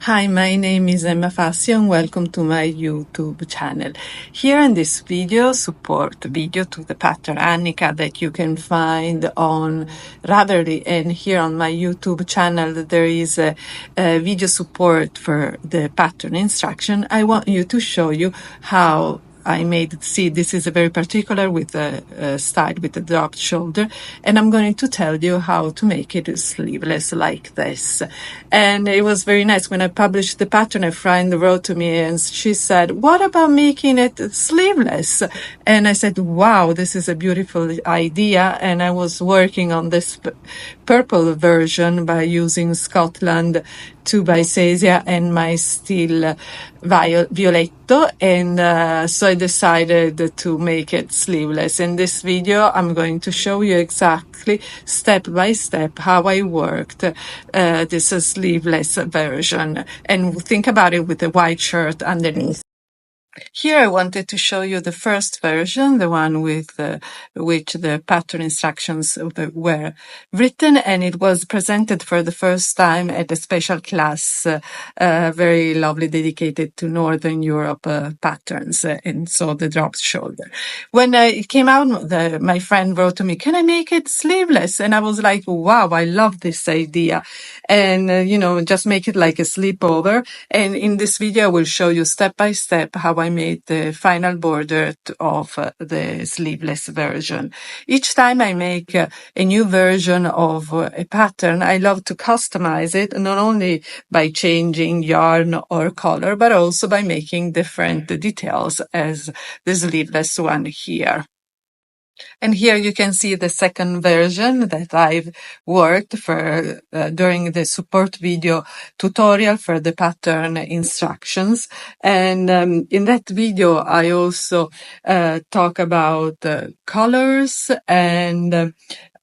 Hi, my name is Fassio and welcome to my YouTube channel. Here in this video, support video to the pattern Annika that you can find on Ravelry, and here on my YouTube channel there is a video support for the pattern instruction. I want you to show you how I made it. See, this is a very particular with a style with a dropped shoulder, and I'm going to tell you how to make it sleeveless like this. And it was very nice when I published the pattern. A friend wrote to me and she said, "What about making it sleeveless?" And I said, "Wow, this is a beautiful idea." And I was working on this purple version by using Scotland 2 by Cesia and my steel Violetto, and so I decided to make it sleeveless. In this video I'm going to show you exactly step by step how I worked this sleeveless version, and think about it with a white shirt underneath. Here I wanted to show you the first version, the one with which the pattern instructions were written, and it was presented for the first time at a special class, very lovely, dedicated to Northern Europe patterns, and so the dropped shoulder. When it came out, my friend wrote to me, "Can I make it sleeveless?" And I was like, "Wow, I love this idea." And, just make it like a sleepover. And in this video, I will show you step by step how I made the final border of the sleeveless version. Each time I make a new version of a pattern, I love to customize it, not only by changing yarn or color, but also by making different details as the sleeveless one here. And here you can see the second version that I've worked for during the support video tutorial for the pattern instructions. And in that video, I also talk about colors and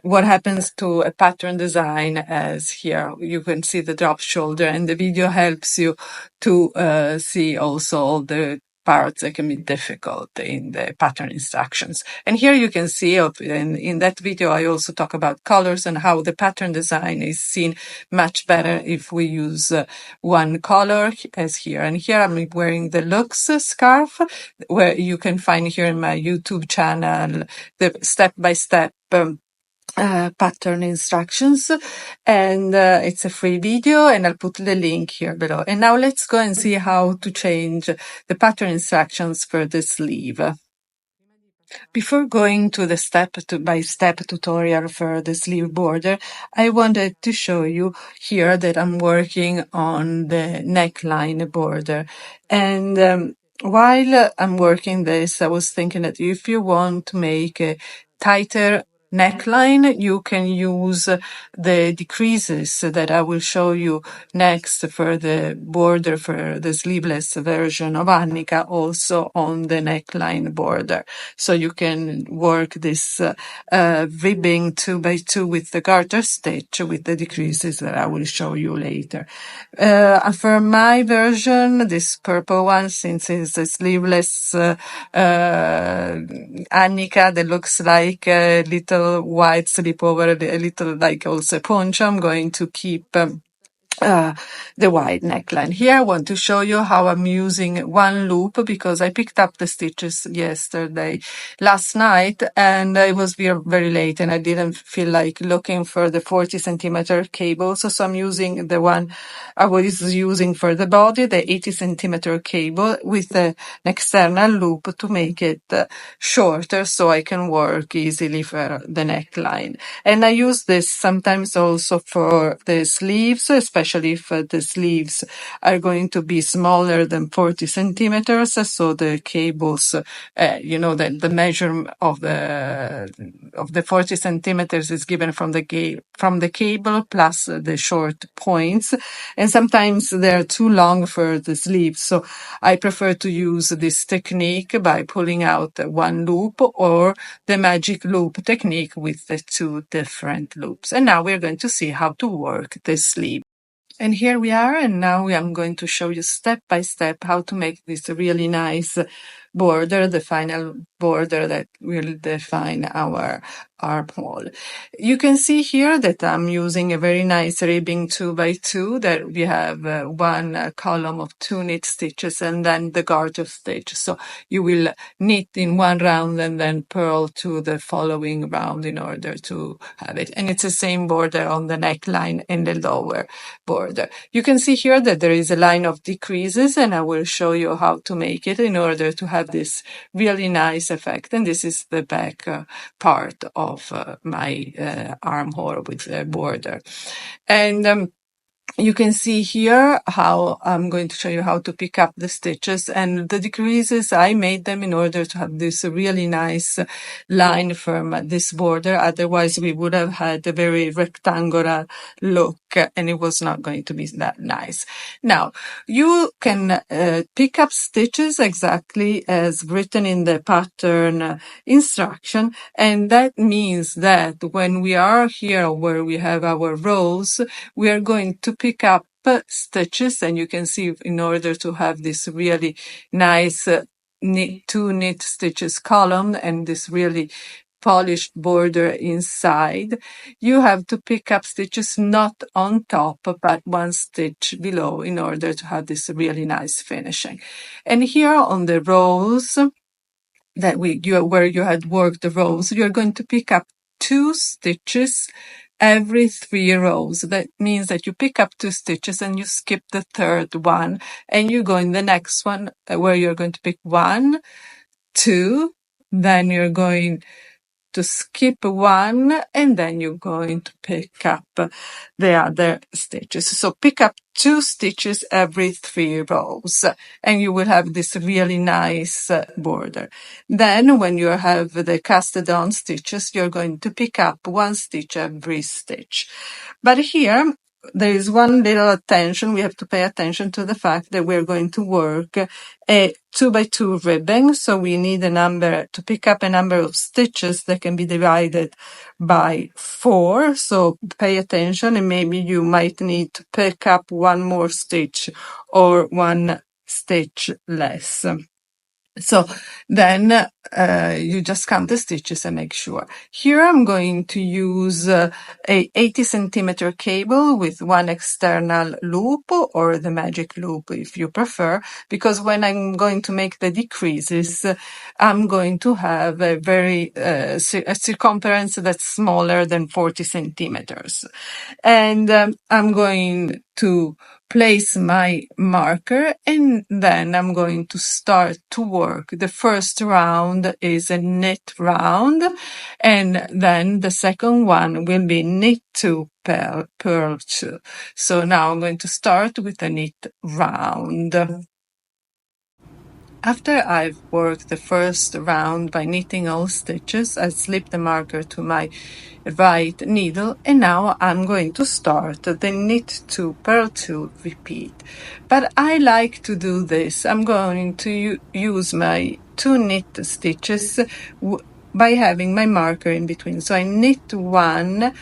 what happens to a pattern design, as here you can see the drop shoulder, and the video helps you to see also all the parts that can be difficult in the pattern instructions. And here you can see in that video I also talk about colors and how the pattern design is seen much better if we use one color, as here. And here I'm wearing the Lux scarf, where you can find here in my YouTube channel the step-by-step pattern instructions, and it's a free video, and I'll put the link here below. And now let's go and see how to change the pattern instructions for the sleeve. Before going to the step-by-step tutorial for the sleeve border, I wanted to show you here that I'm working on the neckline border. And while I'm working this, I was thinking that if you want to make a tighter neckline, you can use the decreases that I will show you next for the border for the sleeveless version of Annika, also on the neckline border. So you can work this ribbing 2 by 2 with the garter stitch with the decreases that I will show you later. For my version, this purple one, since it's a sleeveless Annika that looks like a little white slipover, a little like also poncho, I'm going to keep the wide neckline. Here I want to show you how I'm using one loop, because I picked up the stitches last night, and it was very late and I didn't feel like looking for the 40 centimeter cable. So I'm using the one I was using for the body, the 80 centimeter cable with an external loop to make it shorter so I can work easily for the neckline. And I use this sometimes also for the sleeves, especially if the sleeves are going to be smaller than 40 centimeters. So the cables, the measure of the 40 centimeters is given from the cable plus the short points. And sometimes they're too long for the sleeves. So I prefer to use this technique by pulling out one loop, or the magic loop technique with the two different loops. And now we're going to see how to work the sleeve. And here we are, and now I'm going to show you step by step how to make this really nice border, the final border that will define our armhole. You can see here that I'm using a very nice ribbing 2x2, that we have one column of 2 knit stitches and then the garter stitch. So you will knit in one round and then purl to the following round in order to have it. And it's the same border on the neckline and the lower border. You can see here that there is a line of decreases, and I will show you how to make it in order to have this really nice effect. And this is the back part of my armhole with the border. And you can see here how I'm going to show you how to pick up the stitches, and the decreases, I made them in order to have this really nice line from this border. Otherwise, we would have had a very rectangular look and it was not going to be that nice. Now, you can pick up stitches exactly as written in the pattern instruction, and that means that when we are here where we have our rows, we are going to pick up stitches, and you can see in order to have this really nice two knit stitches column and this really polished border inside, you have to pick up stitches not on top but one stitch below in order to have this really nice finishing. And here on the rows that where you had worked the rows, you're going to pick up 2 stitches every 3 rows. That means that you pick up 2 stitches and you skip the third one, and you go in the next one where you're going to pick 1, 2, then you're going to skip 1, and then you're going to pick up the other stitches. So pick up 2 stitches every 3 rows, and you will have this really nice border. Then when you have the casted on stitches, you're going to pick up 1 stitch every stitch. But here, there is one little attention. We have to pay attention to the fact that we're going to work a 2x2 ribbing. So we need a number to pick up a number of stitches that can be divided by 4. So pay attention, and maybe you might need to pick up 1 more stitch or 1 stitch less. So then you just count the stitches and make sure. Here I'm going to use a 80 centimeter cable with 1 external loop, or the magic loop if you prefer, because when I'm going to make the decreases, I'm going to have a very a circumference that's smaller than 40 centimeters. And I'm going to place my marker, and then I'm going to start to work. The first round is a knit round, and then the second one will be knit 2, purl 2. So now I'm going to start with a knit round. After I've worked the first round by knitting all stitches, I slip the marker to my right needle, and now I'm going to start the knit 2, purl 2 repeat. But I like to do this. I'm going to use my 2 knit stitches by having my marker in between. So I knit 1,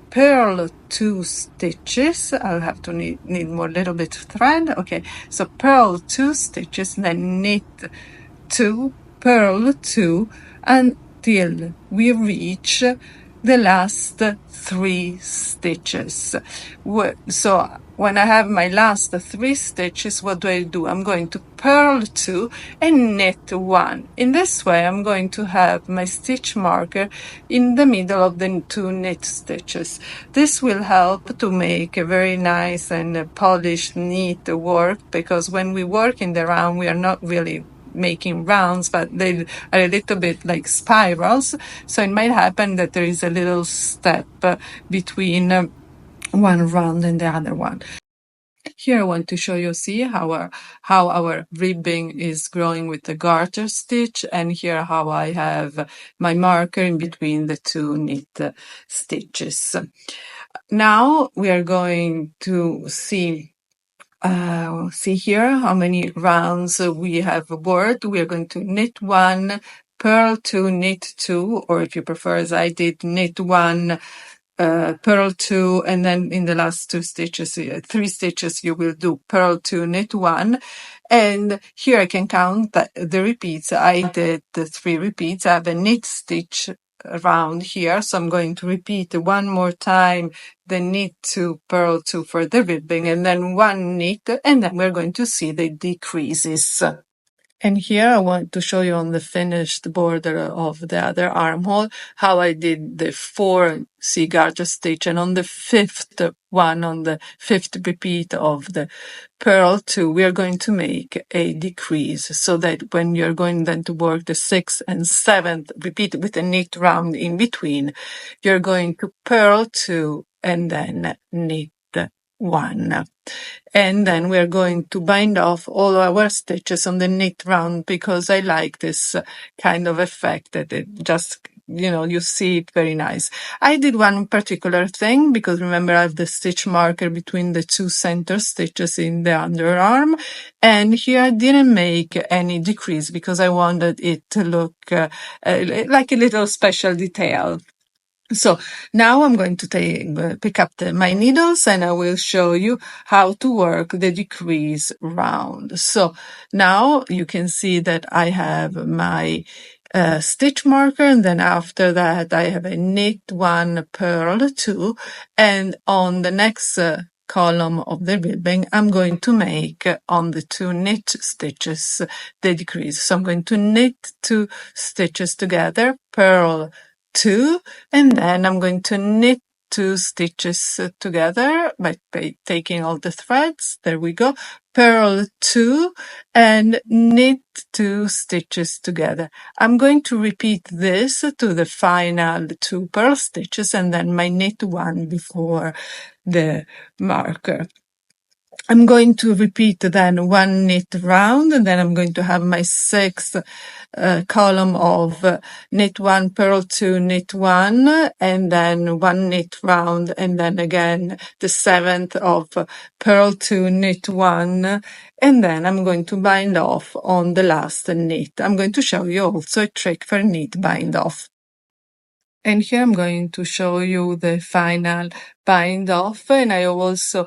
purl 2 stitches. I'll have to need more little bit of thread. Okay, so purl 2 stitches, then knit 2, purl 2 until we reach the last 3 stitches. So when I have my last 3 stitches, what do? I'm going to purl 2 and knit 1. In this way, I'm going to have my stitch marker in the middle of the 2 knit stitches. This will help to make a very nice and polished, neat work, because when we work in the round, we are not really making rounds, but they are a little bit like spirals. So it might happen that there is a little step between one round and the other one. Here I want to show you, see how our ribbing is growing with the garter stitch, and here how I have my marker in between the 2 knit stitches. Now we are going to see here how many rounds we have worked. We are going to knit 1, purl 2, knit 2, or if you prefer, as I did, knit 1, purl 2, and then in the last 2 stitches, 3 stitches, you will do purl 2, knit 1. And here I can count the repeats. I did the 3 repeats. I have a knit stitch round here, so I'm going to repeat one more time the knit 2, purl 2 for the ribbing, and then one knit, and then we're going to see the decreases. And here I want to show you on the finished border of the other armhole how I did the 4 C-garter stitch, and on the 5th one, on the 5th repeat of the purl 2, we are going to make a decrease, so that when you're going then to work the 6th and 7th repeat with a knit round in between, you're going to purl 2 and then knit 1. And then we're going to bind off all our stitches on the knit round, because I like this kind of effect that it just, you see it very nice. I did one particular thing, because remember I have the stitch marker between the 2 center stitches in the underarm, and here I didn't make any decrease because I wanted it to look like a little special detail. So now I'm going to pick up my needles, and I will show you how to work the decrease round. So now you can see that I have my stitch marker, and then after that I have a knit 1, purl 2, and on the next column of the ribbing I'm going to make on the 2 knit stitches the decrease. So I'm going to knit 2 stitches together, purl 2, and then I'm going to knit 2 stitches together by taking all the threads. There we go. Purl 2 and knit 2 stitches together. I'm going to repeat this to the final 2 purl stitches and then my knit 1 before the marker. I'm going to repeat then 1 knit round, and then I'm going to have my 6th column of knit 1, purl 2, knit 1, and then 1 knit round, and then again the 7th of purl 2, knit 1, and then I'm going to bind off on the last knit. I'm going to show you also a trick for knit bind off. And here I'm going to show you the final bind off, and I also,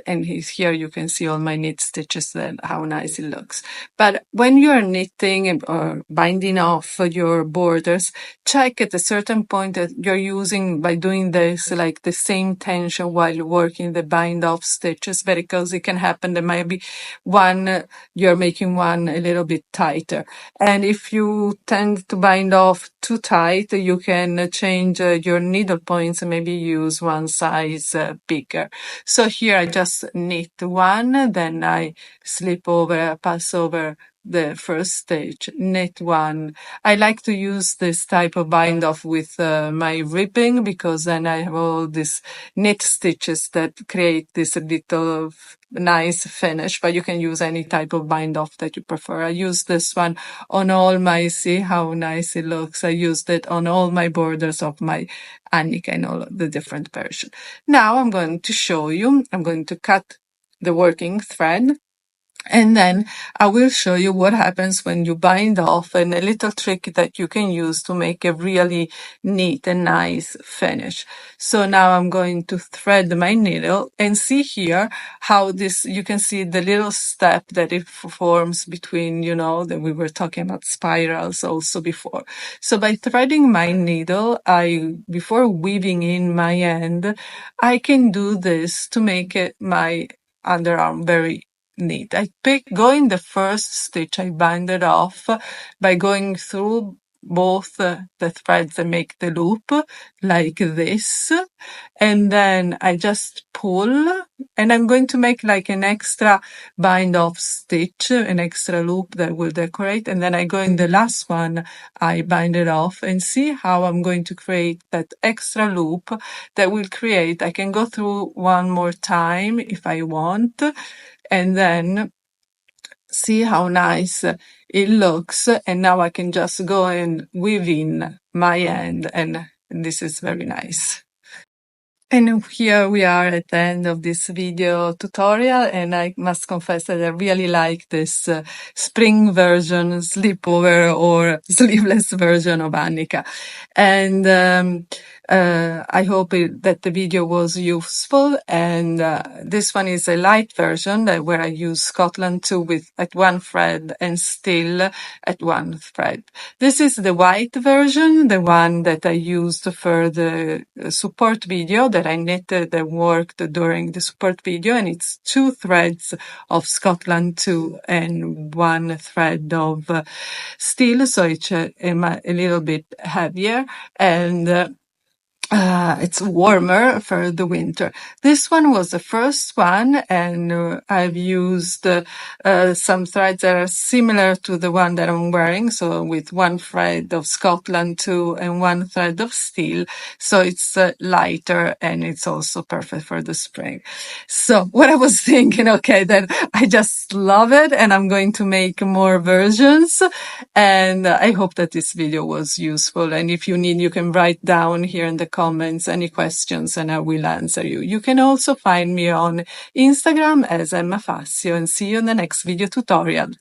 and here you can see all my knit stitches, then how nice it looks. But when you're knitting or binding off your borders, check at a certain point that you're using, by doing this, like the same tension while working the bind off stitches, because it can happen there might be one, you're making one a little bit tighter. And if you tend to bind off too tight, you can change your needle points and maybe use one size bigger. So here I just knit 1, then I pass over the first stitch, knit 1. I like to use this type of bind off with my ribbing, because then I have all these knit stitches that create this little nice finish, but you can use any type of bind off that you prefer. I use this one on all my, see how nice it looks. I used it on all my borders of my Annika and all the different versions. Now I'm going to show you, I'm going to cut the working thread, and then I will show you what happens when you bind off, and a little trick that you can use to make a really neat and nice finish. So now I'm going to thread my needle, and see here how this, you can see the little step that it forms between, that we were talking about spirals also before. So by threading my needle, before weaving in my end, I can do this to make my underarm very neat. Going the first stitch, I bind it off by going through both the threads and make the loop like this, and then I just pull, and I'm going to make like an extra bind off stitch, an extra loop that will decorate, and then I go in the last one, I bind it off, and see how I'm going to create that extra loop that will create, I can go through one more time if I want, and then see how nice it looks. And now I can just go and weave in my end, and this is very nice. And here we are at the end of this video tutorial, and I must confess that I really like this spring version, slipover or sleeveless version of Annika. And I hope that the video was useful, and this one is a light version where I use Scotland 2 at one thread and still at one thread. This is the white version, the one that I used for the support video that I knitted and worked during the support video, and it's 2 threads of Scotland 2 and 1 thread of steel, so it's a little bit heavier, and it's warmer for the winter. This one was the first one, and I've used some threads that are similar to the one that I'm wearing, so with 1 thread of Scotland 2 and 1 thread of steel, so it's lighter and it's also perfect for the spring. So what I was thinking, okay, then I just love it and I'm going to make more versions, and I hope that this video was useful, and if you need, you can write down here in the comments any questions and I will answer you. You can also find me on Instagram as Fassio, and see you in the next video tutorial.